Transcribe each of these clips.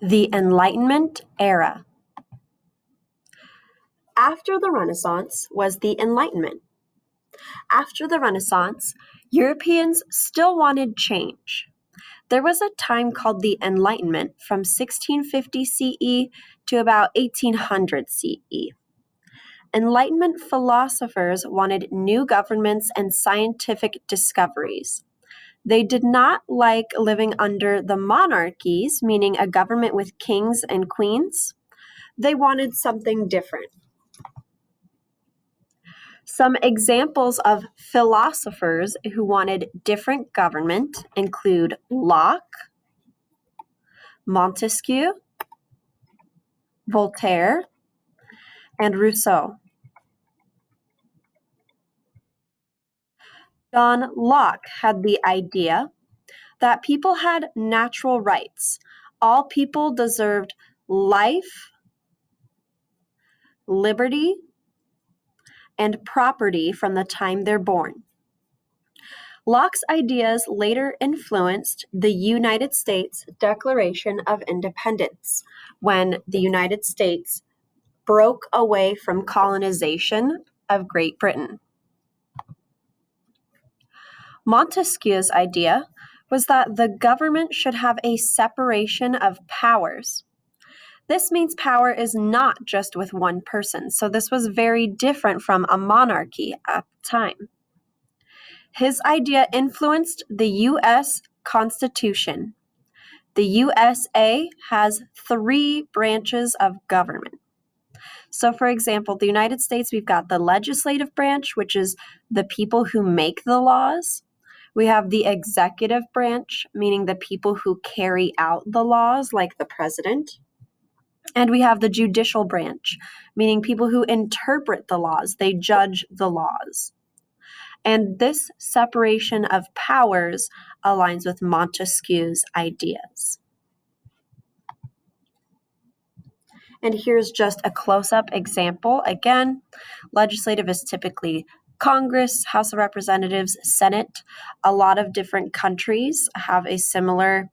The Enlightenment era. After the Renaissance was the Enlightenment. After the Renaissance, Europeans still wanted change. There was a time called the Enlightenment from 1650 CE to about 1800 CE. Enlightenment philosophers wanted new governments and scientific discoveries. They did not like living under the monarchies, meaning a government with kings and queens. They wanted something different. Some examples of philosophers who wanted different government include Locke, Montesquieu, Voltaire, and Rousseau. John Locke had the idea that people had natural rights. All people deserved life, liberty, and property from the time they're born. Locke's ideas later influenced the United States Declaration of Independence, when the United States broke away from colonization of Great Britain. Montesquieu's idea was that the government should have a separation of powers. This means power is not just with one person, so this was very different from a monarchy at the time. His idea influenced the U.S. Constitution. The USA has 3 branches of government. So, for example, the United States, we've got the legislative branch, which is the people who make the laws. We have the executive branch, meaning the people who carry out the laws, like the president. And we have the judicial branch, meaning people who interpret the laws. They judge the laws. And this separation of powers aligns with Montesquieu's ideas. And here's just a close-up example. Again, legislative is typically Congress, House of Representatives, Senate. A lot of different countries have a similar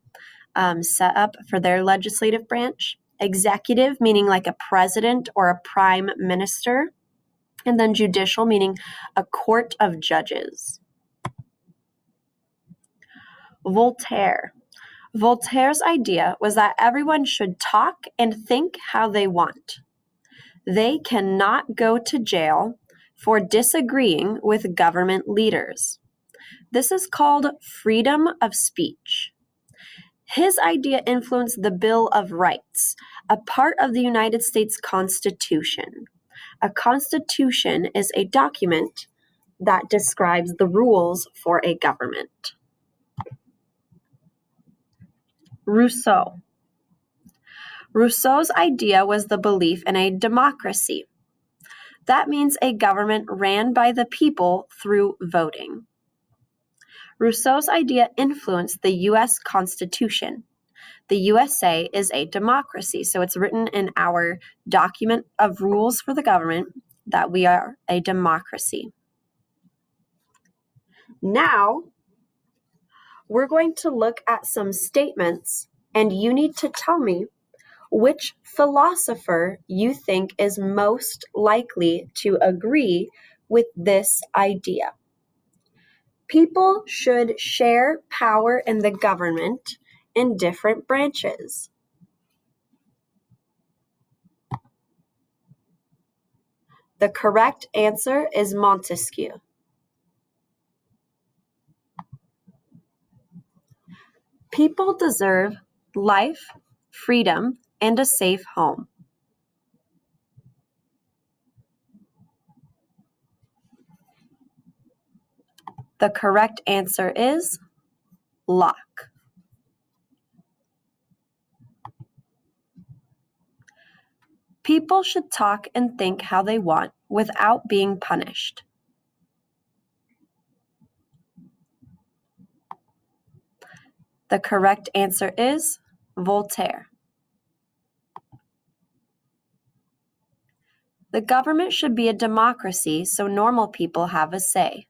setup for their legislative branch. Executive, meaning like a president or a prime minister. And then judicial, meaning a court of judges. Voltaire. Voltaire's idea was that everyone should talk and think how they want. They cannot go to jail for disagreeing with government leaders. This is called freedom of speech. His idea influenced the Bill of Rights, a part of the United States Constitution. A constitution is a document that describes the rules for a government. Rousseau. Rousseau's idea was the belief in a democracy. That means a government ran by the people through voting. Rousseau's idea influenced the U.S. Constitution. The USA is a democracy, so it's written in our document of rules for the government that we are a democracy. Now, we're going to look at some statements, and you need to tell me which philosopher you think is most likely to agree with this idea. People should share power in the government in different branches. The correct answer is Montesquieu. People deserve life, freedom, and a safe home. The correct answer is Locke. People should talk and think how they want without being punished. The correct answer is Voltaire. The government should be a democracy so normal people have a say.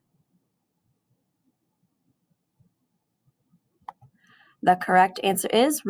The correct answer is